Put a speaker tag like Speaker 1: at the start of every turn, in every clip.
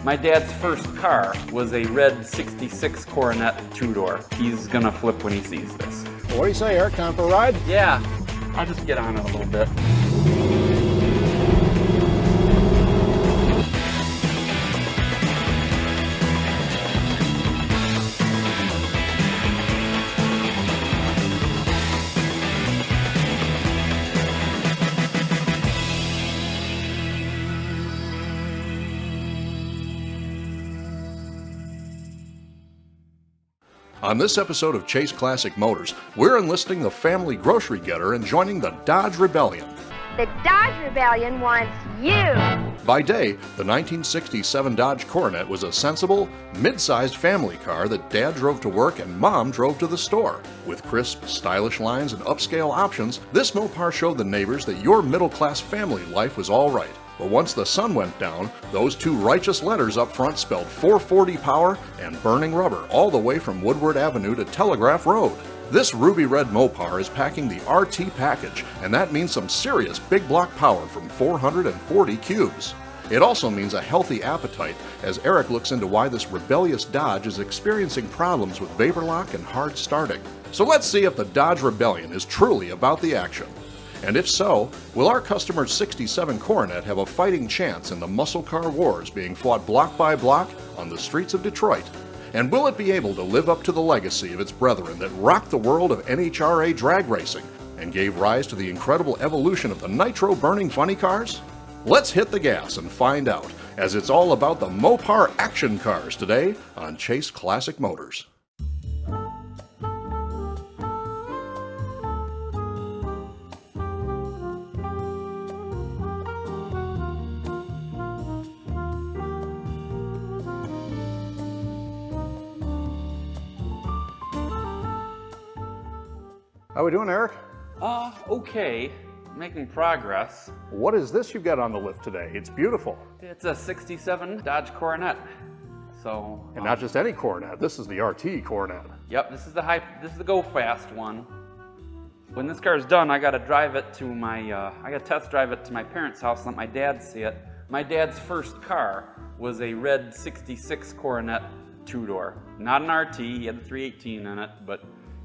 Speaker 1: My dad's first car was a red 66 Coronet two-door. He's gonna flip when he sees this.
Speaker 2: Well, what do you say, Eric? Time for a ride?
Speaker 1: Yeah, I'll just get on it a little bit.
Speaker 3: On this episode of Chase Classic Motors, we're enlisting the family grocery getter and joining the Dodge Rebellion.
Speaker 4: The Dodge Rebellion wants you.
Speaker 3: By day, the 1967 Dodge Coronet was a sensible, mid-sized family car that Dad drove to work and Mom drove to the store. With crisp, stylish lines and upscale options, this Mopar showed the neighbors that your middle-class family life was all right. But once the sun went down, those two righteous letters up front spelled 440 power and burning rubber all the way from Woodward Avenue to Telegraph Road. This ruby red Mopar is packing the RT package, and that means some serious big block power from 440 cubes. It also means a healthy appetite as Eric looks into why this rebellious Dodge is experiencing problems with vapor lock and hard starting. So let's see if the Dodge Rebellion is truly about the action. And if so, will our customer's 67 Coronet have a fighting chance in the muscle car wars being fought block by block on the streets of Detroit? And will it be able to live up to the legacy of its brethren that rocked the world of NHRA drag racing and gave rise to the incredible evolution of the nitro-burning funny cars? Let's hit the gas and find out, as it's all about the Mopar action cars today on Chase Classic Motors.
Speaker 2: How we doing, Eric?
Speaker 1: Okay. Making progress.
Speaker 2: What is this you've got on the lift today? It's beautiful.
Speaker 1: It's a 67 Dodge Coronet. So.
Speaker 2: And not just any Coronet, this is the RT Coronet.
Speaker 1: Yep, this is the go fast one. When this car's done, I gotta drive it to I gotta test drive it to my parents' house and let my dad see it. My dad's first car was a red 66 Coronet two-door. Not an RT, he had the 318 in it, but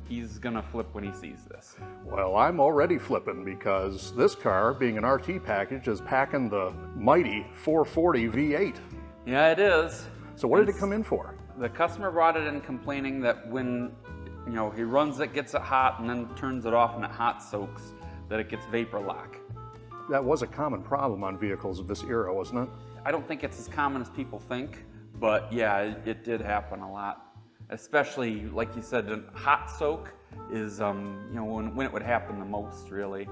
Speaker 1: he's gonna flip when he sees this.
Speaker 2: Well, I'm already flipping because this car, being an RT package, is packing the mighty 440 V8.
Speaker 1: Yeah, it is.
Speaker 2: So what did it come in for?
Speaker 1: The customer brought it in complaining that when he runs it, gets it hot, and then turns it off and it hot soaks, that it gets vapor lock.
Speaker 2: That was a common problem on vehicles of this era, wasn't it?
Speaker 1: I don't think it's as common as people think, but yeah, it did happen a lot. Especially, like you said, a hot soak is when it would happen the most, really.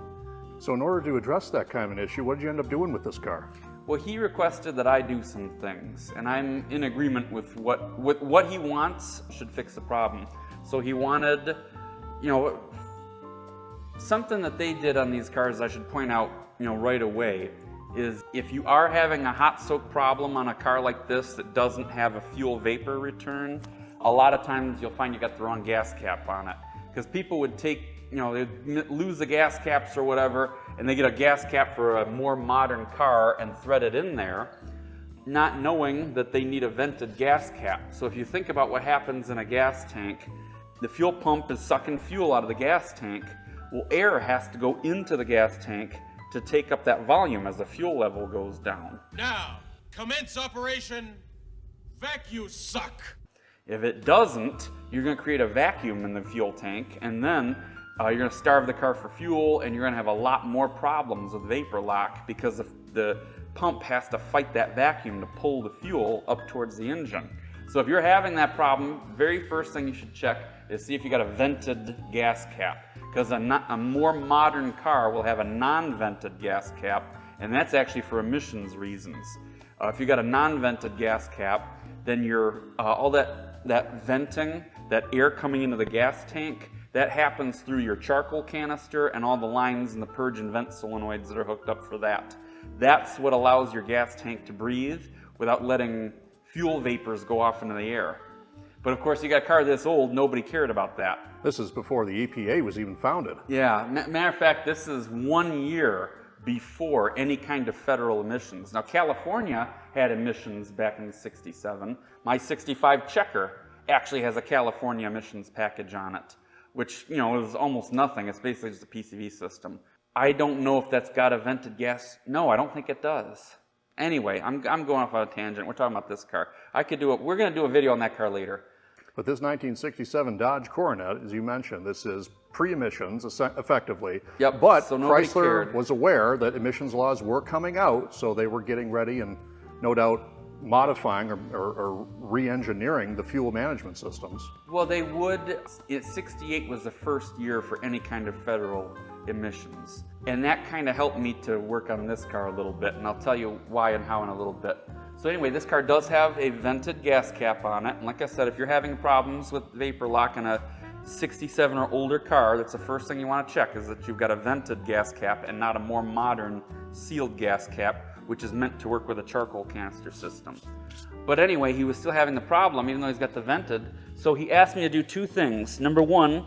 Speaker 2: So in order to address that kind of an issue, what did you end up doing with this car?
Speaker 1: Well, he requested that I do some things, and I'm in agreement with what he wants should fix the problem. So he wanted, something that they did on these cars, I should point out, right away, is if you are having a hot soak problem on a car like this that doesn't have a fuel vapor return, a lot of times you'll find you got the wrong gas cap on it. Because people would take, they lose the gas caps or whatever, and they get a gas cap for a more modern car and thread it in there, not knowing that they need a vented gas cap. So if you think about what happens in a gas tank, the fuel pump is sucking fuel out of the gas tank. Well, air has to go into the gas tank to take up that volume as the fuel level goes down.
Speaker 5: Now, commence Operation Vacuum Suck.
Speaker 1: If it doesn't, you're going to create a vacuum in the fuel tank, and then you're going to starve the car for fuel, and you're going to have a lot more problems with vapor lock because the pump has to fight that vacuum to pull the fuel up towards the engine. So if you're having that problem, very first thing you should check is see if you got a vented gas cap, because a more modern car will have a non-vented gas cap, and that's actually for emissions reasons. If you got a non-vented gas cap, then all that venting, that air coming into the gas tank, that happens through your charcoal canister and all the lines and the purge and vent solenoids that are hooked up for that. That's what allows your gas tank to breathe without letting fuel vapors go off into the air. But of course, you got a car this old, nobody cared about that.
Speaker 2: This is before the EPA was even founded.
Speaker 1: Yeah, matter of fact, this is 1 year before any kind of federal emissions. Now, California had emissions back in '67. My '65 Checker actually has a California emissions package on it, which, you know, is almost nothing. It's basically just a PCV system. I don't know if that's got a vented gas. No, I don't think it does. Anyway, I'm going off on a tangent. We're talking about this car. We're going to do a video on that car later.
Speaker 2: But this 1967 Dodge Coronet, as you mentioned, this is pre-emissions, effectively.
Speaker 1: Yep.
Speaker 2: But
Speaker 1: So nobody
Speaker 2: Chrysler
Speaker 1: cared.
Speaker 2: was aware that emissions laws were coming out, so they were getting ready and no doubt modifying or re-engineering the fuel management systems.
Speaker 1: Well, they would. 68 was the first year for any kind of federal emissions. And that kind of helped me to work on this car a little bit, and I'll tell you why and how in a little bit. So anyway, this car does have a vented gas cap on it, and like I said, if you're having problems with vapor lock in a 67 or older car, that's the first thing you want to check, is that you've got a vented gas cap and not a more modern sealed gas cap, which is meant to work with a charcoal canister system. But anyway, he was still having the problem, even though he's got the vented, so he asked me to do two things. Number one,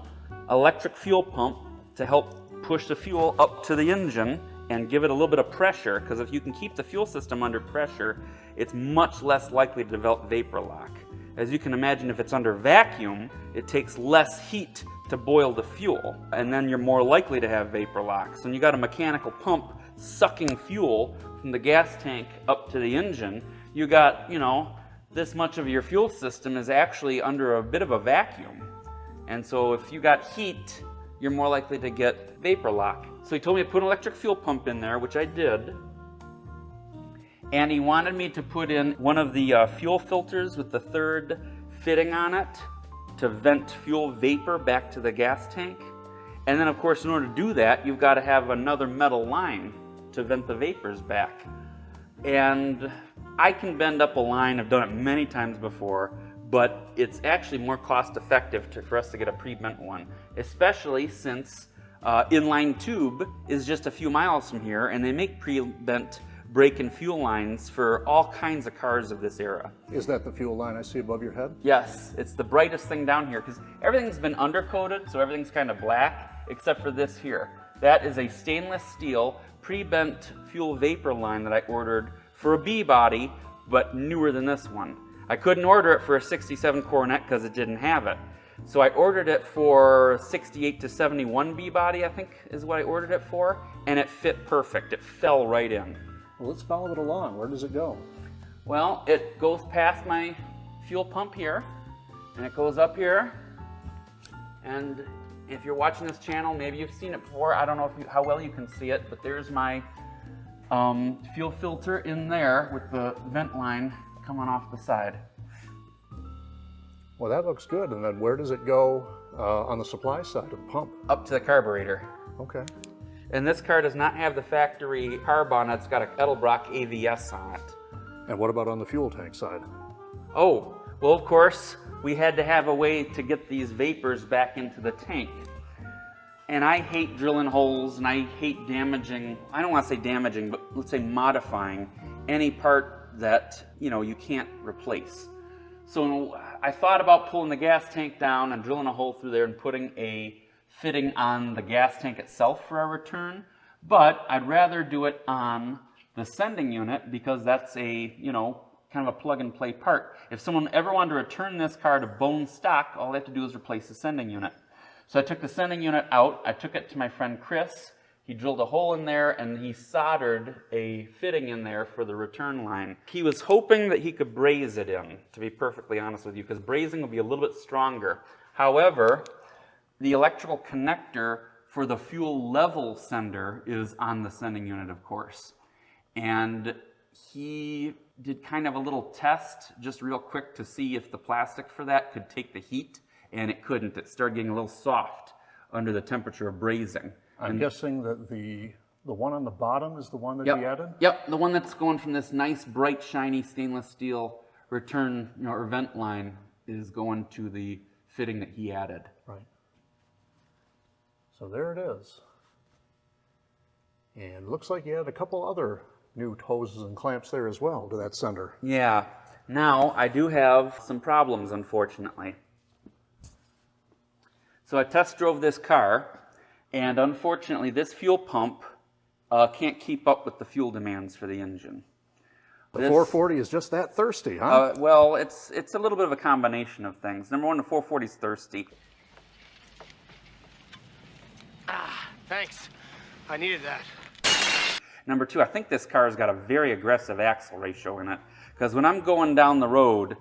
Speaker 1: electric fuel pump to help push the fuel up to the engine and give it a little bit of pressure, because if you can keep the fuel system under pressure, it's much less likely to develop vapor lock. As you can imagine, if it's under vacuum, it takes less heat to boil the fuel, and then you're more likely to have vapor lock. So when you got a mechanical pump sucking fuel from the gas tank up to the engine, you got, you know, this much of your fuel system is actually under a bit of a vacuum. And so if you got heat, you're more likely to get vapor lock. So he told me to put an electric fuel pump in there, which I did. And he wanted me to put in one of the fuel filters with the third fitting on it to vent fuel vapor back to the gas tank. And then, of course, in order to do that, you've got to have another metal line to vent the vapors back. And I can bend up a line. I've done it many times before, but it's actually more cost effective for us to get a pre-bent one, especially since inline tube is just a few miles from here, and they make pre-bent brake and fuel lines for all kinds of cars of this era.
Speaker 2: Is that the fuel line I see above your head?
Speaker 1: Yes, it's the brightest thing down here because everything's been undercoated, so everything's kind of black except for this here. That is a stainless steel pre-bent fuel vapor line that I ordered for a B body, but newer than this one. I couldn't order it for a 67 Coronet because it didn't have it. So I ordered it for 68 to 71 B body, I think is what I ordered it for, and it fit perfect. It fell right in.
Speaker 2: Well, let's follow it along. Where does it go?
Speaker 1: Well, it goes past my fuel pump here, and it goes up here. And if you're watching this channel, maybe you've seen it before. I don't know how well you can see it, but there's my fuel filter in there with the vent line coming off the side.
Speaker 2: Well, that looks good. And then where does it go on the supply side of the pump?
Speaker 1: Up to the carburetor.
Speaker 2: Okay.
Speaker 1: And this car does not have the factory carb on it. It's got a Edelbrock AVS on it.
Speaker 2: And what about on the fuel tank side?
Speaker 1: Oh, well, of course, we had to have a way to get these vapors back into the tank. And I hate drilling holes, and I hate damaging, I don't want to say damaging, but let's say modifying any part that, you know, you can't replace. So I thought about pulling the gas tank down and drilling a hole through there and putting a fitting on the gas tank itself for our return, but I'd rather do it on the sending unit because that's a, you know, kind of a plug and play part. If someone ever wanted to return this car to bone stock, all they have to do is replace the sending unit. So I took the sending unit out, I took it to my friend Chris, he drilled a hole in there and he soldered a fitting in there for the return line. He was hoping that he could braze it in, to be perfectly honest with you, because brazing will be a little bit stronger. However, the electrical connector for the fuel level sender is on the sending unit, of course. And he did kind of a little test, just real quick, to see if the plastic for that could take the heat, and it couldn't. It started getting a little soft under the temperature of brazing.
Speaker 2: I'm guessing that the one on the bottom is the one that
Speaker 1: Yep.
Speaker 2: he added?
Speaker 1: Yep, the one that's going from this nice, bright, shiny stainless steel return, you know, or vent line is going to the fitting that he added.
Speaker 2: Right. So there it is. And it looks like you had a couple other new hoses and clamps there as well to that sender.
Speaker 1: Yeah. Now, I do have some problems, unfortunately. So I test drove this car, and unfortunately, this fuel pump can't keep up with the fuel demands for the engine.
Speaker 2: The 440 is just that thirsty, huh?
Speaker 1: Well, it's a little bit of a combination of things. Number one, the 440 is thirsty.
Speaker 6: Thanks. I needed that.
Speaker 1: Number two, I think this car's got a very aggressive axle ratio in it. Because when I'm going down the road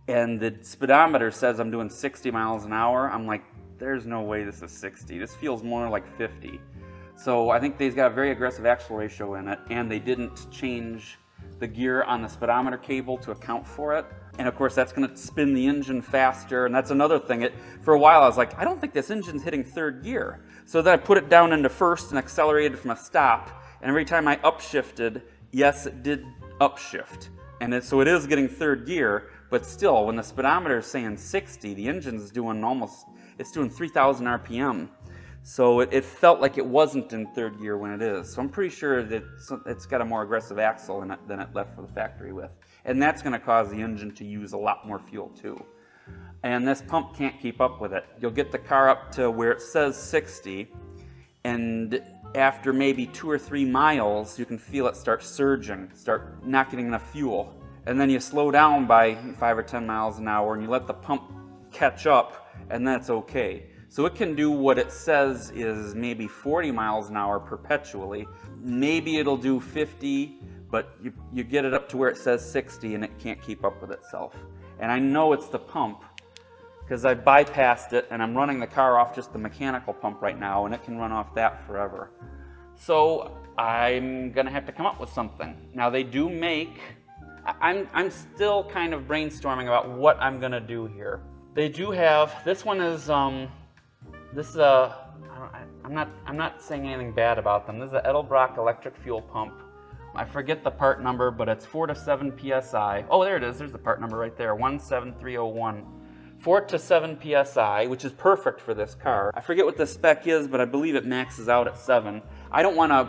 Speaker 1: and the speedometer says I'm doing 60 miles an hour, I'm like, there's no way this is 60. This feels more like 50. So I think they've got a very aggressive axle ratio in it, and they didn't change the gear on the speedometer cable to account for it. And of course that's going to spin the engine faster, and that's another thing. For a while I was like, I don't think this engine's hitting third gear. So then I put it down into first and accelerated from a stop, and every time I upshifted, yes, it did upshift. And so it is getting third gear, but still, when the speedometer is saying 60, the engine's doing it's doing 3,000 RPM. So it felt like it wasn't in third gear when it is. So I'm pretty sure that it's got a more aggressive axle in it than it left for the factory with. And that's going to cause the engine to use a lot more fuel too. And this pump can't keep up with it. You'll get the car up to where it says 60, and after maybe 2 or 3 miles, you can feel it start surging, start not getting enough fuel. And then you slow down by 5 or 10 miles an hour and you let the pump catch up, and that's okay. So it can do what it says is maybe 40 miles an hour perpetually. Maybe it'll do 50, but you get it up to where it says 60 and it can't keep up with itself. And I know it's the pump because I bypassed it and I'm running the car off just the mechanical pump right now, and it can run off that forever. So I'm gonna have to come up with something. Now they do make, I'm still kind of brainstorming about what I'm gonna do here. They do have, this one is, this is a, I'm not saying anything bad about them. This is an Edelbrock electric fuel pump. I forget the part number, but it's 4 to 7 PSI. Oh, there it is. There's the part number right there, 17301. 4 to 7 PSI, which is perfect for this car. I forget what the spec is, but I believe it maxes out at 7. I don't want to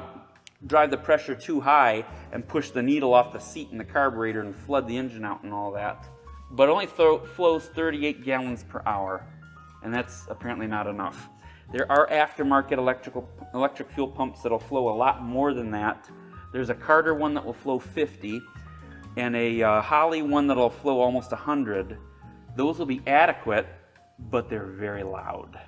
Speaker 1: drive the pressure too high and push the needle off the seat in the carburetor and flood the engine out and all that. But it only flows 38 gallons per hour, and that's apparently not enough. There are aftermarket electric fuel pumps that'll flow a lot more than that. There's a Carter one that will flow 50, and a Holley one that'll flow almost 100. Those will be adequate, but they're very loud.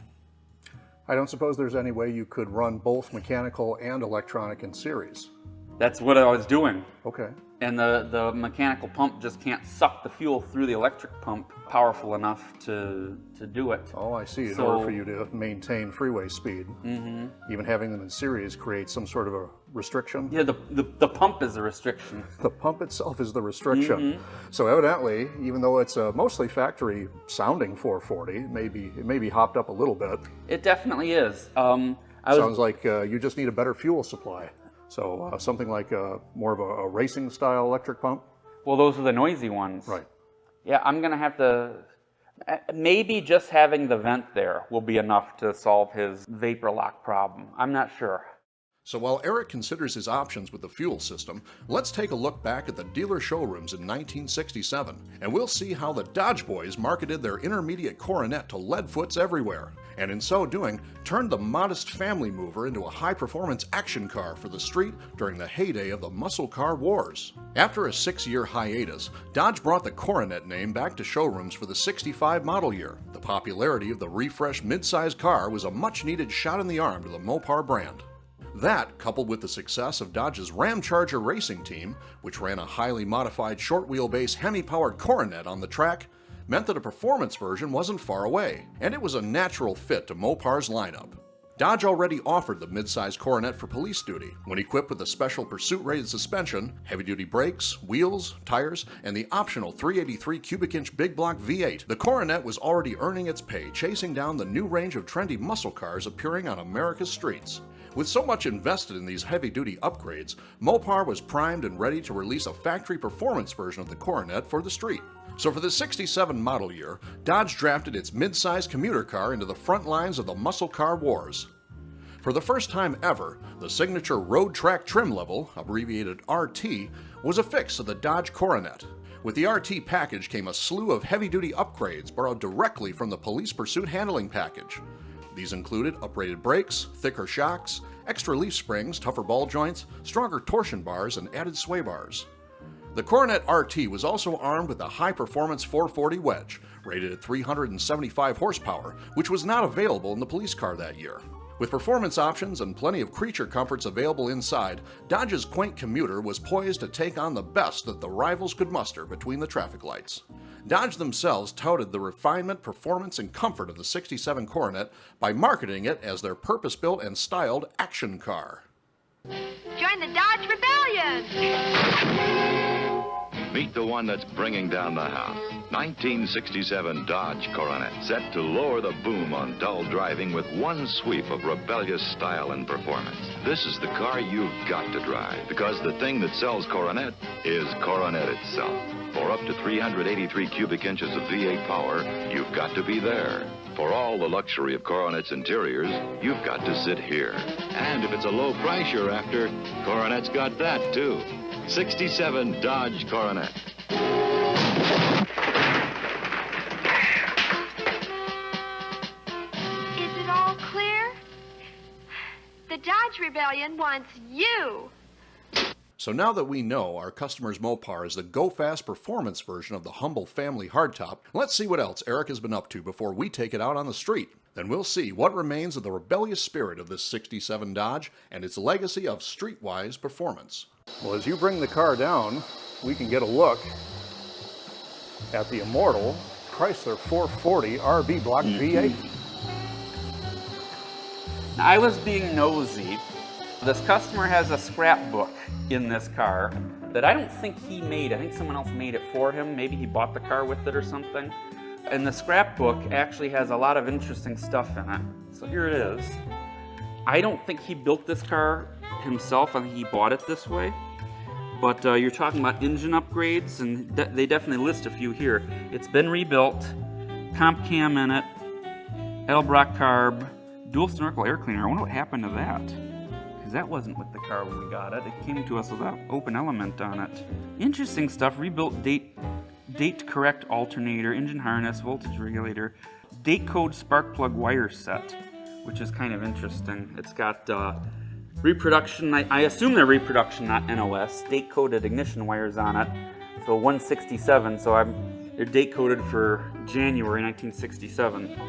Speaker 2: I don't suppose there's any way you could run both mechanical and electronic in series.
Speaker 1: That's what I was doing.
Speaker 2: Okay.
Speaker 1: And the mechanical pump just can't suck the fuel through the electric pump powerful enough to do it.
Speaker 2: Oh, I see. In order for you to maintain freeway speed, even having them in series creates some sort of a restriction?
Speaker 1: Yeah, the pump is a restriction.
Speaker 2: The pump itself is the restriction. So evidently, even though it's a mostly factory sounding 440, it may be hopped up a little bit.
Speaker 1: It definitely is.
Speaker 2: Sounds like you just need a better fuel supply. So something like more of a racing style electric pump?
Speaker 1: Well, those are the noisy ones.
Speaker 2: Right.
Speaker 1: Yeah, I'm going to have to, maybe just having the vent there will be enough to solve his vapor lock problem. I'm not sure.
Speaker 3: So while Eric considers his options with the fuel system, let's take a look back at the dealer showrooms in 1967, and we'll see how the Dodge boys marketed their intermediate Coronet to leadfoots everywhere, and in so doing, turned the modest family mover into a high-performance action car for the street during the heyday of the muscle car wars. After a 6-year hiatus, Dodge brought the Coronet name back to showrooms for the 65 model year. The popularity of the refreshed mid-size car was a much-needed shot in the arm to the Mopar brand. That, coupled with the success of Dodge's Ramcharger racing team, which ran a highly modified short-wheelbase Hemi-powered Coronet on the track, meant that a performance version wasn't far away, and it was a natural fit to Mopar's lineup. Dodge already offered the mid-size Coronet for police duty. When equipped with a special pursuit-rated suspension, heavy-duty brakes, wheels, tires, and the optional 383 cubic-inch big block V8, the Coronet was already earning its pay chasing down the new range of trendy muscle cars appearing on America's streets. With so much invested in these heavy-duty upgrades, Mopar was primed and ready to release a factory performance version of the Coronet for the street. So for the 67 model year, Dodge drafted its mid-size commuter car into the front lines of the muscle car wars. For the first time ever, the signature road track trim level, abbreviated RT, was affixed to the Dodge Coronet. With the RT package came a slew of heavy-duty upgrades borrowed directly from the police pursuit handling package. These included uprated brakes, thicker shocks, extra leaf springs, tougher ball joints, stronger torsion bars, and added sway bars. The Coronet RT was also armed with a high-performance 440 Wedge, rated at 375 horsepower, which was not available in the police car that year. With performance options and plenty of creature comforts available inside, Dodge's quaint commuter was poised to take on the best that the rivals could muster between the traffic lights. Dodge themselves touted the refinement, performance, and comfort of the '67 Coronet by marketing it as their purpose-built and styled action car.
Speaker 4: Join the Dodge Rebellion!
Speaker 7: Meet the one that's bringing down the house. 1967 Dodge Coronet, set to lower the boom on dull driving with one sweep of rebellious style and performance. This is the car you've got to drive, because the thing that sells Coronet is Coronet itself. For up to 383 cubic inches of V8 power, you've got to be there. For all the luxury of Coronet's interiors, you've got to sit here. And if it's a low price you're after, Coronet's got that too. 67 Dodge Coronet.
Speaker 4: Is it all clear? The Dodge Rebellion wants you.
Speaker 3: So now that we know our customer's Mopar is the go-fast performance version of the humble family hardtop, let's see what else Eric has been up to before we take it out on the street. Then we'll see what remains of the rebellious spirit of this '67 Dodge and its legacy of streetwise performance.
Speaker 2: Well, as you bring the car down, we can get a look at the immortal Chrysler 440 RB Block V8.
Speaker 1: I was being nosy. This customer has a scrapbook in this car that I don't think he made. I think someone else made it for him. Maybe he bought the car with it or something. And the scrapbook actually has a lot of interesting stuff in it. So here it is. I don't think he built this car himself. I think he bought it this way. But you're talking about engine upgrades, and they definitely list a few here. It's been rebuilt, comp cam in it, Edelbrock carb, dual snorkel air cleaner. I wonder what happened to that, because that wasn't with the car when we got it. It came to us with an open element on it. Interesting stuff. Rebuilt date correct alternator, engine harness, voltage regulator, date code spark plug wire set, which is kind of interesting. It's got reproduction, I assume they're reproduction, not NOS, date coded ignition wires on it. So 167, so they're date coded for January 1967,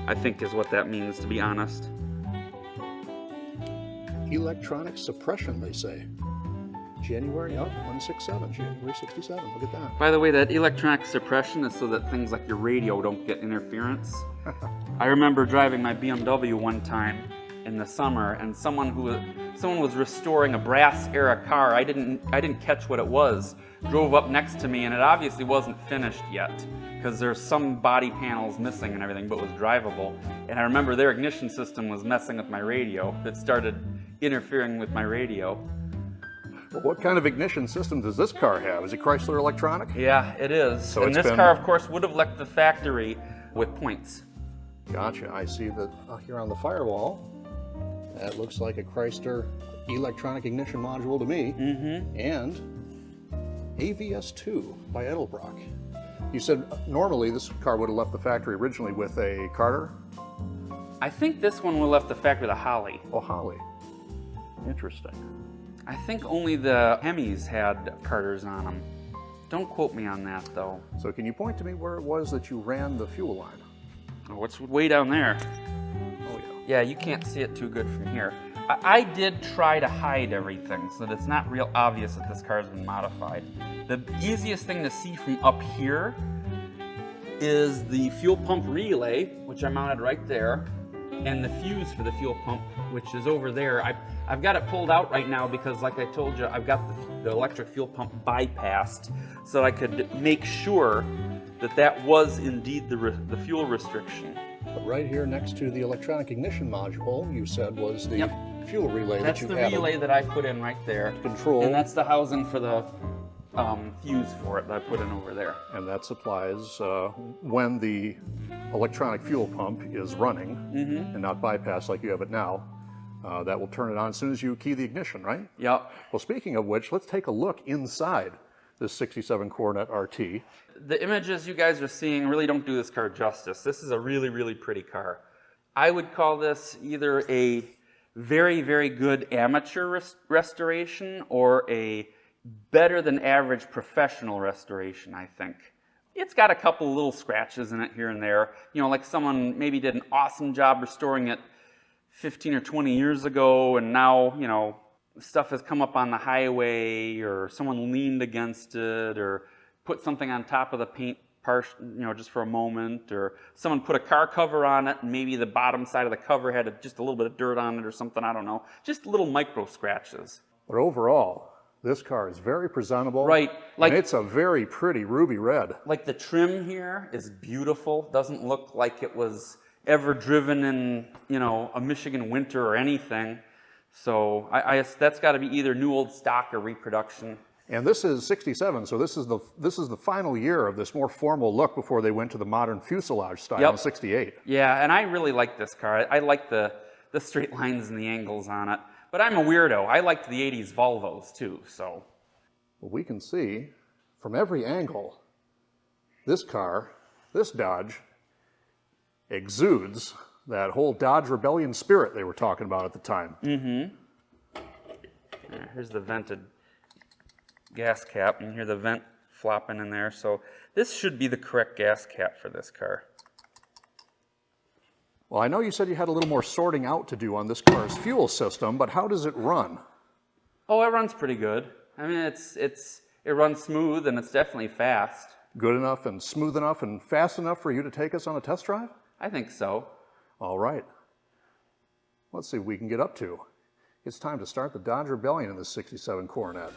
Speaker 1: I think is what that means, to be honest.
Speaker 2: Electronic suppression, they say. January, 167, January 67, look at that.
Speaker 1: By the way, that electronic suppression is so that things like your radio don't get interference. I remember driving my BMW one time in the summer, and someone was restoring a brass era car. I didn't catch what it was. Drove up next to me, and it obviously wasn't finished yet, because there's some body panels missing and everything, but was drivable. And I remember their ignition system was messing with my radio. It started interfering with my radio.
Speaker 2: Well, what kind of ignition system does this car have? Is it Chrysler electronic?
Speaker 1: Yeah, it is.
Speaker 2: So
Speaker 1: and this car, of course, would have left the factory with points.
Speaker 2: Gotcha. I see that here on the firewall. That looks like a Chrysler electronic ignition module to me. Mm-hmm. And AVS2 by Edelbrock. You said normally this car would have left the factory originally with a Carter?
Speaker 1: I think this one would have left the factory with a Holly.
Speaker 2: Oh, Holly. Interesting.
Speaker 1: I think only the Hemis had Carters on them. Don't quote me on that, though.
Speaker 2: So can you point to me where it was that you ran the fuel line?
Speaker 1: Oh, it's way down there.
Speaker 2: Oh,
Speaker 1: yeah, you can't see it too good from here. I did try to hide everything so that it's not real obvious that this car has been modified. The easiest thing to see from up here is the fuel pump relay, which I mounted right there, and the fuse for the fuel pump, which is over there. I've got it pulled out right now because, like I told you, I've got the electric fuel pump bypassed so I could make sure that that was indeed the fuel restriction.
Speaker 2: But right here next to the electronic ignition module, you said was the fuel relay that you added.
Speaker 1: That's the relay that I put in right there.
Speaker 2: Control.
Speaker 1: And that's the housing for the fuse for it that I put in over there.
Speaker 2: And that supplies when the electronic fuel pump is running and not bypassed like you have it now. That will turn it on as soon as you key the ignition, right?
Speaker 1: Yep.
Speaker 2: Well, speaking of which, let's take a look inside this '67 Coronet RT.
Speaker 1: The images you guys are seeing really don't do this car justice. This is a really, really pretty car. I would call this either a very, very good amateur restoration or a better than average professional restoration, I think. It's got a couple little scratches in it here and there. You know, like someone maybe did an awesome job restoring it 15 or 20 years ago, and now, you know, stuff has come up on the highway, or someone leaned against it, or put something on top of the paint part, you know, just for a moment, or someone put a car cover on it, and maybe the bottom side of the cover had just a little bit of dirt on it or something, I don't know. Just little micro scratches.
Speaker 2: But overall, this car is very presentable.
Speaker 1: Right. Like,
Speaker 2: and it's a very pretty ruby red.
Speaker 1: Like the trim here is beautiful. Doesn't look like it was ever driven in, you know, a Michigan winter or anything. So that's got to be either new old stock or reproduction.
Speaker 2: And this is 67, so this is the final year of this more formal look before they went to the modern fuselage style in 68.
Speaker 1: Yeah, and I really like this car. I like the straight lines and the angles on it. But I'm a weirdo. I liked the 80s Volvos too, so.
Speaker 2: Well, we can see from every angle, this car, this Dodge, exudes that whole Dodge Rebellion spirit they were talking about at the time.
Speaker 1: Mm-hmm. Here's the vented gas cap. You can hear the vent flopping in there. So this should be the correct gas cap for this car.
Speaker 2: Well, I know you said you had a little more sorting out to do on this car's fuel system, but how does it run?
Speaker 1: Oh, it runs pretty good. I mean, it runs smooth, and it's definitely fast.
Speaker 2: Good enough and smooth enough and fast enough for you to take us on a test drive?
Speaker 1: I think so.
Speaker 2: All right. Let's see what we can get up to. It's time to start the Dodge Rebellion in the 67 Coronet.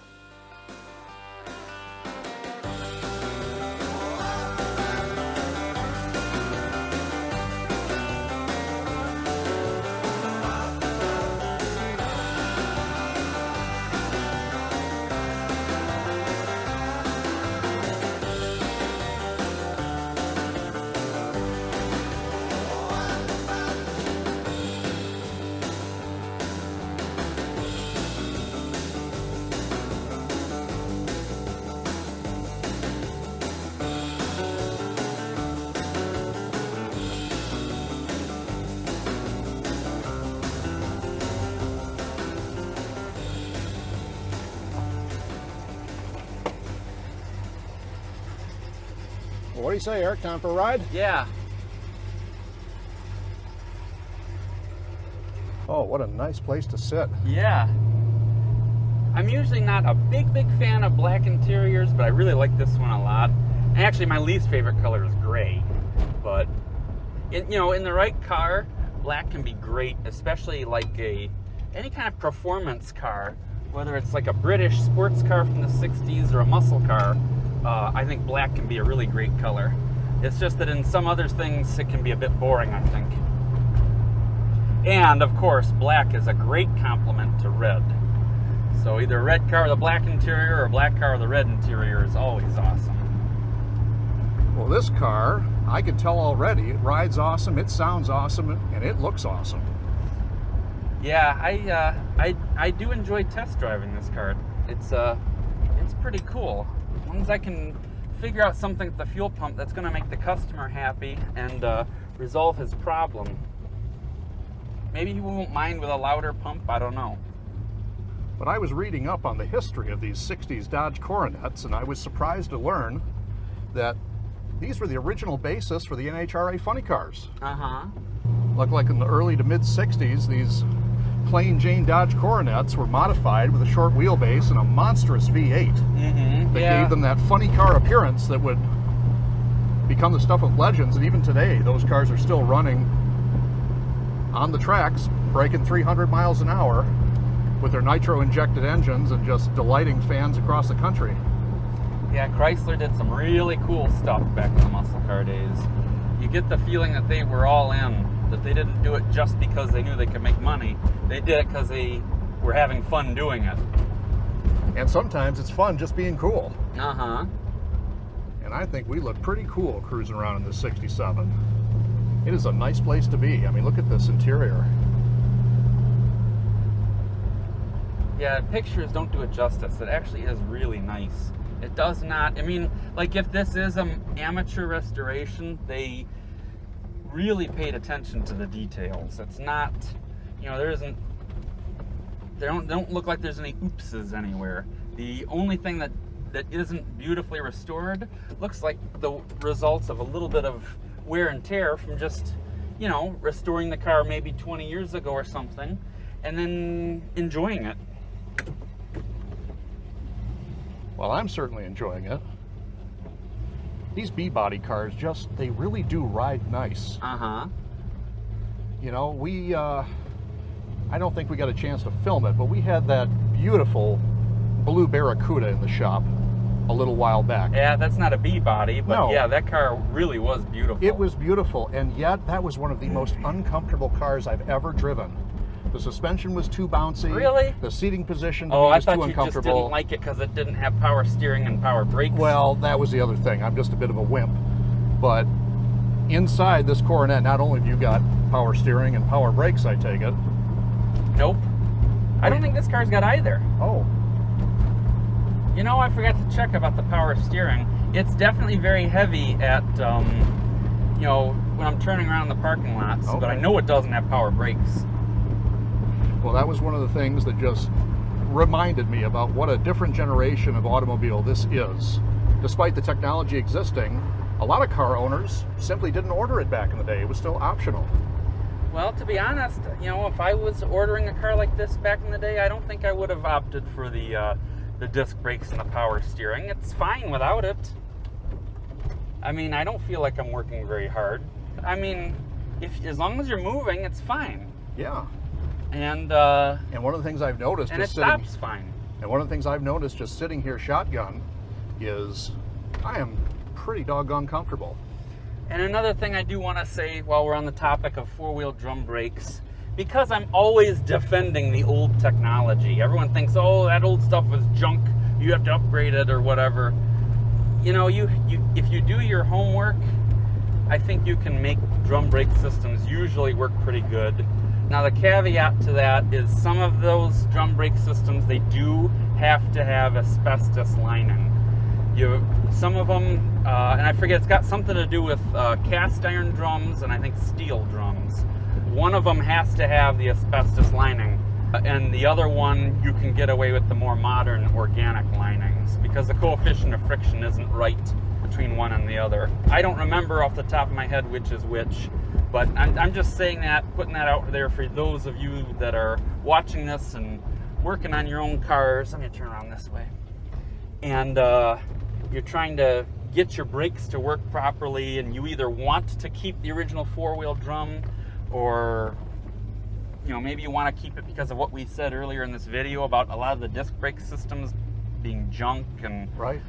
Speaker 2: Well, what do you say, Eric? Time for a ride?
Speaker 1: Yeah.
Speaker 2: Oh, what a nice place to sit.
Speaker 1: Yeah. I'm usually not a big fan of black interiors, but I really like this one a lot. And actually, my least favorite color is gray. But, you know, in the right car, black can be great, especially like any kind of performance car, whether it's like a British sports car from the 60s or a muscle car. I think black can be a really great color. It's just that in some other things, it can be a bit boring, I think. And, of course, black is a great complement to red. So either a red car with a black interior or a black car with a red interior is always awesome.
Speaker 2: Well, this car, I can tell already, it rides awesome, it sounds awesome, and it looks awesome.
Speaker 1: Yeah, I do enjoy test driving this car. It's pretty cool. As long as I can figure out something at the fuel pump that's going to make the customer happy and resolve his problem. Maybe he won't mind with a louder pump, I don't know.
Speaker 2: But I was reading up on the history of these 60s Dodge Coronets, and I was surprised to learn that these were the original basis for the NHRA funny cars.
Speaker 1: Uh-huh.
Speaker 2: Looked like in the early to mid-60s, these plain Jane Dodge Coronets were modified with a short wheelbase and a monstrous V8 that gave them that funny car appearance that would become the stuff of legends. And even today, those cars are still running on the tracks, breaking 300 miles an hour with their nitro-injected engines and just delighting fans across the country.
Speaker 1: Yeah, Chrysler did some really cool stuff back in the muscle car days. You get the feeling that they were all in, that they didn't do it just because they knew they could make money. They did it because they were having fun doing it.
Speaker 2: And sometimes it's fun just being cool.
Speaker 1: Uh-huh.
Speaker 2: And I think we look pretty cool cruising around in this 67. It is a nice place to be. I mean, look at this interior.
Speaker 1: Yeah, pictures don't do it justice. It actually is really nice. It does not, I mean, like if this is an amateur restoration, they really paid attention to the details. It's not, you know, they don't look like there's any oopses anywhere. The only thing that isn't beautifully restored looks like the results of a little bit of wear and tear from just, you know, restoring the car maybe 20 years ago or something, and then enjoying it.
Speaker 2: Well, I'm certainly enjoying it. These B-body cars just, they really do ride nice.
Speaker 1: Uh-huh.
Speaker 2: You know, we, I don't think we got a chance to film it, but we had that beautiful blue Barracuda in the shop a little while back.
Speaker 1: Yeah, that's not a B-body, but
Speaker 2: No.
Speaker 1: yeah, that car really was beautiful.
Speaker 2: It was beautiful, and yet that was one of the most uncomfortable cars I've ever driven. The suspension was too bouncy.
Speaker 1: Really?
Speaker 2: The seating position to
Speaker 1: Oh,
Speaker 2: me
Speaker 1: I
Speaker 2: was
Speaker 1: thought
Speaker 2: too
Speaker 1: you just
Speaker 2: uncomfortable.
Speaker 1: didn't like it because it didn't have power steering and power brakes.
Speaker 2: Well, that was the other thing. I'm just a bit of a wimp. But inside this Coronet, not only have you got power steering and power brakes, I take it.
Speaker 1: Nope. I don't think this car's got either.
Speaker 2: Oh,
Speaker 1: You know, I forgot to check about the power steering. It's definitely very heavy at, you know, when I'm turning around the parking lots, but I
Speaker 2: Okay.
Speaker 1: know it doesn't have power brakes.
Speaker 2: well, that was one of the things that just reminded me about what a different generation of automobile this is. Despite the technology existing, a lot of car owners simply didn't order it back in the day. It was still optional.
Speaker 1: Well, to be honest, you know, if I was ordering a car like this back in the day, I don't think I would have opted for the disc brakes and the power steering. It's fine without it. I mean, I don't feel like I'm working very hard. I mean, as long as you're moving, it's fine.
Speaker 2: Yeah.
Speaker 1: And
Speaker 2: one of the things I've noticed
Speaker 1: it
Speaker 2: just sitting,
Speaker 1: stops fine.
Speaker 2: and one of the things I've noticed just sitting here shotgun is I am pretty doggone comfortable.
Speaker 1: And another thing I do want to say while we're on the topic of four-wheel drum brakes, because I'm always defending the old technology. Everyone thinks, oh, that old stuff was junk, you have to upgrade it or whatever. You know, if you do your homework, I think you can make drum brake systems usually work pretty good. Now the caveat to that is some of those drum brake systems, they do have to have asbestos lining. Some of them, and I forget, it's got something to do with cast iron drums and I think steel drums. One of them has to have the asbestos lining, and the other one you can get away with the more modern organic linings because the coefficient of friction isn't right between one and the other. I don't remember off the top of my head which is which, but I'm just saying that, putting that out there for those of you that are watching this and working on your own cars. Let me turn around this way. And you're trying to get your brakes to work properly, and you either want to keep the original four-wheel drum, or you know, maybe you want to keep it because of what we said earlier in this video about a lot of the disc brake systems being junk and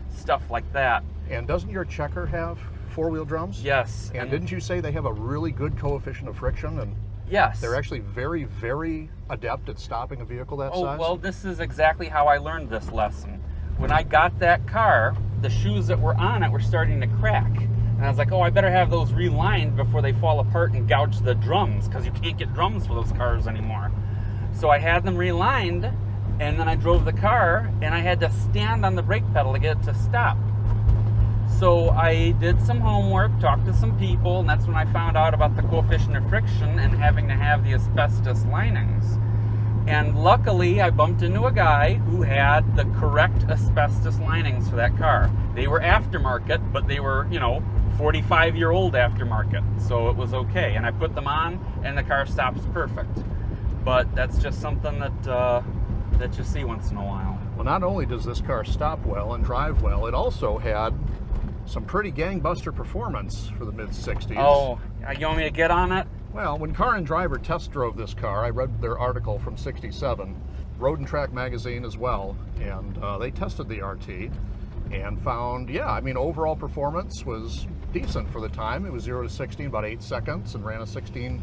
Speaker 1: stuff like that.
Speaker 2: And doesn't your Checker have four-wheel drums?
Speaker 1: Yes.
Speaker 2: And didn't you say they have a really good coefficient of friction? And
Speaker 1: yes.
Speaker 2: They're actually very, very adept at stopping a vehicle that size?
Speaker 1: Well, this is exactly how I learned this lesson. When I got that car, the shoes that were on it were starting to crack. And I was like, oh, I better have those relined before they fall apart and gouge the drums, because you can't get drums for those cars anymore. So I had them relined, and then I drove the car, and I had to stand on the brake pedal to get it to stop. So I did some homework, talked to some people, and that's when I found out about the coefficient of friction and having to have the asbestos linings. And luckily, I bumped into a guy who had the correct asbestos linings for that car. They were aftermarket, but they were, you know, 45-year-old aftermarket, so it was okay. And I put them on, and the car stops perfect. But that's just something that that you see once in a while.
Speaker 2: Well, not only does this car stop well and drive well, it also had some pretty gangbuster performance for the mid-60s.
Speaker 1: Oh, you want me to get on it?
Speaker 2: Well, when Car and Driver test drove this car, I read their article from '67, Road and Track magazine as well, and they tested the RT and found, yeah, I mean, overall performance was decent for the time. It was 0 to 60 in about 8 seconds and ran a 16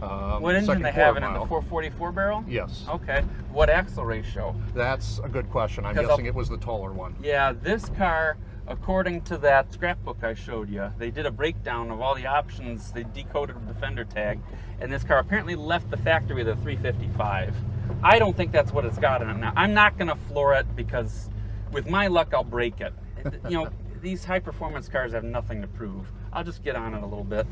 Speaker 1: What engine
Speaker 2: second
Speaker 1: they
Speaker 2: quarter
Speaker 1: have it in, the
Speaker 2: mile.
Speaker 1: 444 barrel?
Speaker 2: Yes.
Speaker 1: Okay. What axle ratio?
Speaker 2: That's a good question. I'm
Speaker 1: 'Cause
Speaker 2: guessing it was the taller one.
Speaker 1: Yeah, this car, according to that scrapbook I showed you, they did a breakdown of all the options. They decoded the fender tag, and this car apparently left the factory with a 355. I don't think that's what it's got in it now. I'm not going to floor it because with my luck, I'll break it. You know, these high-performance cars have nothing to prove. I'll just get on it a little bit.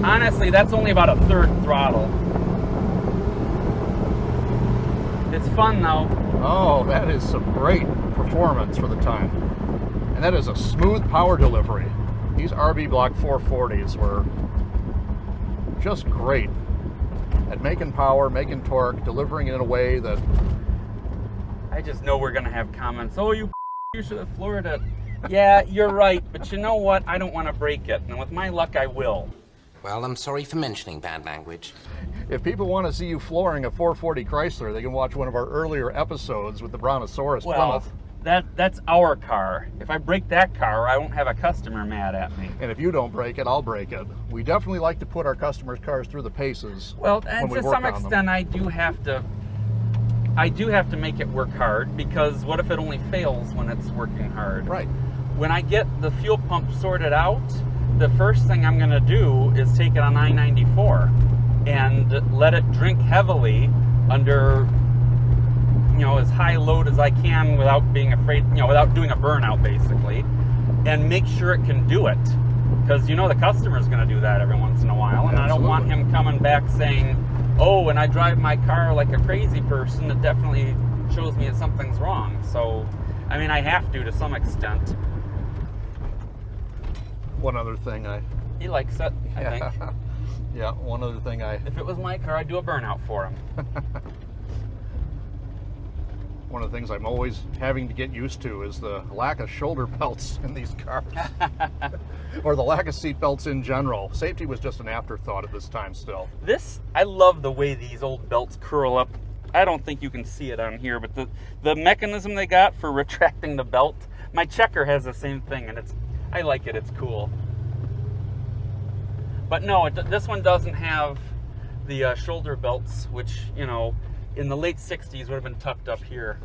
Speaker 1: Honestly, that's only about a third throttle. It's fun though.
Speaker 2: Oh, that is some great performance for the time. And that is a smooth power delivery. These RB Block 440s were just great at making power, making torque, delivering it in a way that...
Speaker 1: I just know we're gonna have comments. Oh, you should have floored it. Yeah, you're right, but you know what? I don't want to break it, and with my luck, I will.
Speaker 8: Well, I'm sorry for mentioning bad language.
Speaker 2: If people want to see you flooring a 440 Chrysler, they can watch one of our earlier episodes with the Brontosaurus
Speaker 1: Well,
Speaker 2: Plymouth.
Speaker 1: that's our car. If I break that car, I won't have a customer mad at me.
Speaker 2: And if you don't break it, I'll break it. We definitely like to put our customers' cars through the paces.
Speaker 1: Well,
Speaker 2: when
Speaker 1: and
Speaker 2: we
Speaker 1: to
Speaker 2: work
Speaker 1: some
Speaker 2: on them.
Speaker 1: extent, I do have to make it work hard, because what if it only fails when it's working hard?
Speaker 2: Right.
Speaker 1: When I get the fuel pump sorted out, the first thing I'm going to do is take it on I-94 and let it drink heavily under, as high load as I can without being afraid, without doing a burnout basically, and make sure it can do it. Because the customer's going to do that every once in a while, and I don't want him coming back saying, oh, when I drive my car like a crazy person, it definitely shows me that something's wrong. So, I have to some extent.
Speaker 2: One other thing
Speaker 1: He likes it, I think.
Speaker 2: Yeah, one other thing
Speaker 1: If it was my car, I'd do a burnout for him.
Speaker 2: One of the things I'm always having to get used to is the lack of shoulder belts in these cars. Or the lack of seat belts in general. Safety was just an afterthought at this time still.
Speaker 1: I love the way these old belts curl up. I don't think you can see it on here, but the mechanism they got for retracting the belt, my Checker has the same thing, and I like it, it's cool. But no, this one doesn't have the shoulder belts, which, in the late 60s would have been tucked up here.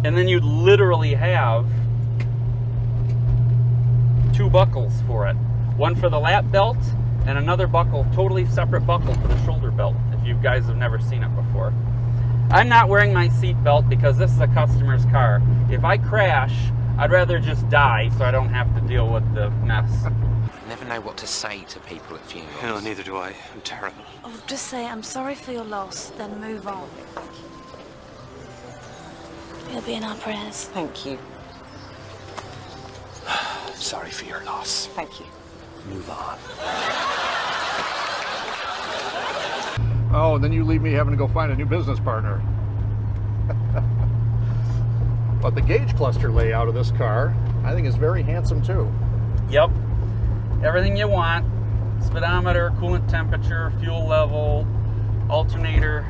Speaker 1: And then you'd literally have 2 buckles for it. One for the lap belt and another buckle, totally separate buckle for the shoulder belt, if you guys have never seen it before. I'm not wearing my seat belt because this is a customer's car. If I crash, I'd rather just die so I don't have to deal with the mess.
Speaker 8: I never know what to say to people at funerals.
Speaker 9: No, neither do I. I'm terrible.
Speaker 10: Oh, just say I'm sorry for your loss, then move on. You'll be in our prayers.
Speaker 11: Thank you.
Speaker 8: Sorry for your loss.
Speaker 11: Thank you.
Speaker 8: Move on.
Speaker 2: Oh, and then you leave me having to go find a new business partner. But the gauge cluster layout of this car, I think, is very handsome too.
Speaker 1: Yep. Everything you want. Speedometer, coolant temperature, fuel level, alternator.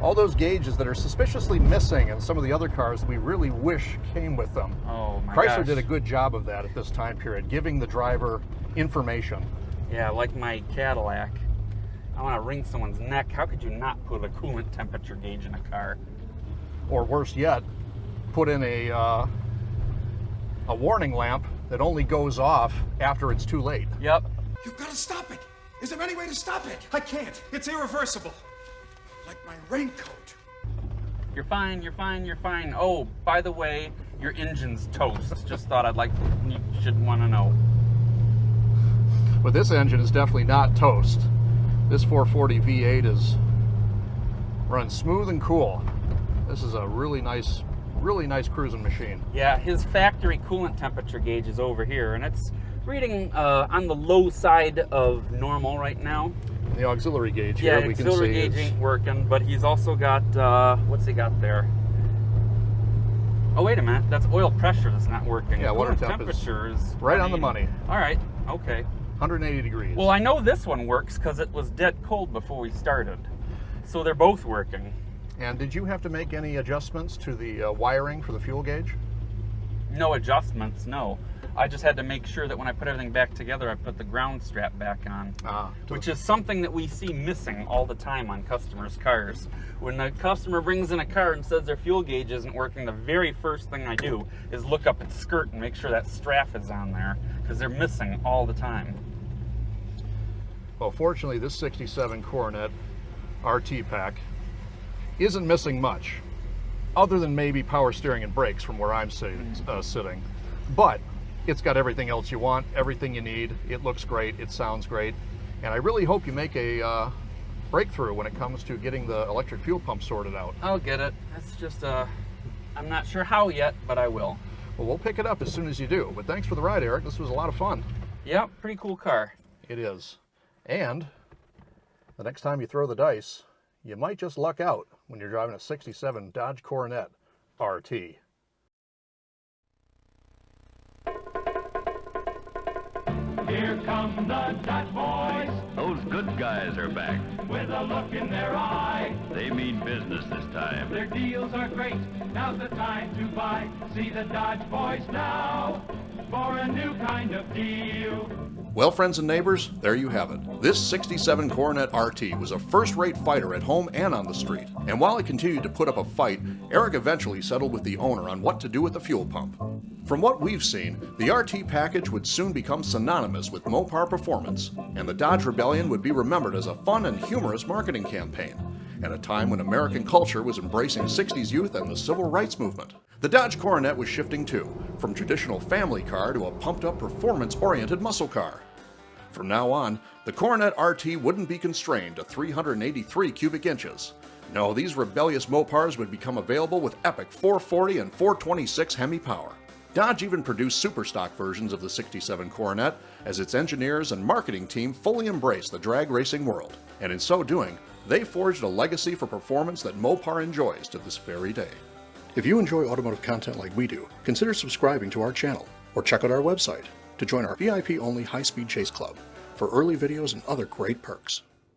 Speaker 2: All those gauges that are suspiciously missing in some of the other cars that we really wish came with them.
Speaker 1: Oh my
Speaker 2: Chrysler
Speaker 1: gosh.
Speaker 2: did a good job of that at this time period, giving the driver information.
Speaker 1: Yeah, like my Cadillac. I want to wring someone's neck. How could you not put a coolant temperature gauge in a car?
Speaker 2: Or worse yet, put in a warning lamp that only goes off after it's too late.
Speaker 1: Yep.
Speaker 5: You've got to stop it. Is there any way to stop it? I can't. It's irreversible. Like my raincoat.
Speaker 1: You're fine, you're fine, you're fine. Oh, by the way, your engine's toast. Just thought you should want to know.
Speaker 2: But this engine is definitely not toast. This 440 V8 runs smooth and cool. This is a really nice cruising machine.
Speaker 1: Yeah, his factory coolant temperature gauge is over here, and it's reading on the low side of normal right now.
Speaker 2: The auxiliary gauge here,
Speaker 1: Yeah,
Speaker 2: we can
Speaker 1: auxiliary
Speaker 2: see
Speaker 1: gauge ain't working, but he's also got, what's he got there? Oh, wait a minute, that's oil pressure that's not working.
Speaker 2: Yeah, water
Speaker 1: Coolant
Speaker 2: temp
Speaker 1: temperature is
Speaker 2: right on the money.
Speaker 1: All right, okay.
Speaker 2: 180 degrees.
Speaker 1: Well, I know this one works because it was dead cold before we started. So they're both working.
Speaker 2: And did you have to make any adjustments to the wiring for the fuel gauge?
Speaker 1: No adjustments, no. I just had to make sure that when I put everything back together, I put the ground strap back on. Which is something that we see missing all the time on customers' cars. When a customer brings in a car and says their fuel gauge isn't working, the very first thing I do is look up its skirt and make sure that strap is on there, because they're missing all the time.
Speaker 2: Well, fortunately, this 67 Coronet RT pack isn't missing much, other than maybe power steering and brakes from where I'm sitting. But it's got everything else you want, everything you need. It looks great, it sounds great, and I really hope you make a breakthrough when it comes to getting the electric fuel pump sorted out.
Speaker 1: I'll get it. It's just, I'm not sure how yet, but I will.
Speaker 2: Well, we'll pick it up as soon as you do. But thanks for the ride, Eric. This was a lot of fun.
Speaker 1: Yep, pretty cool car.
Speaker 2: It is. And the next time you throw the dice, you might just luck out when you're driving a 67 Dodge Coronet RT.
Speaker 11: Here come the Dodge boys.
Speaker 7: Those good guys are back.
Speaker 11: With a look in their eye.
Speaker 7: They mean business this time.
Speaker 11: Their deals are great. Now's the time to buy. See the Dodge boys now for a new kind of deal.
Speaker 3: Well, friends and neighbors, there you have it. This 67 Coronet RT was a first-rate fighter at home and on the street. And while he continued to put up a fight, Eric eventually settled with the owner on what to do with the fuel pump. From what we've seen, the RT package would soon become synonymous with Mopar performance, and the Dodge Rebellion would be remembered as a fun and humorous marketing campaign, at a time when American culture was embracing 60s youth and the civil rights movement. The Dodge Coronet was shifting too, from traditional family car to a pumped-up performance-oriented muscle car. From now on, the Coronet RT wouldn't be constrained to 383 cubic inches. No, these rebellious Mopars would become available with epic 440 and 426 Hemi power. Dodge even produced superstock versions of the 67 Coronet as its engineers and marketing team fully embraced the drag racing world. And in so doing, they forged a legacy for performance that Mopar enjoys to this very day. If you enjoy automotive content like we do, consider subscribing to our channel or check out our website to join our VIP-only high-speed chase club for early videos and other great perks.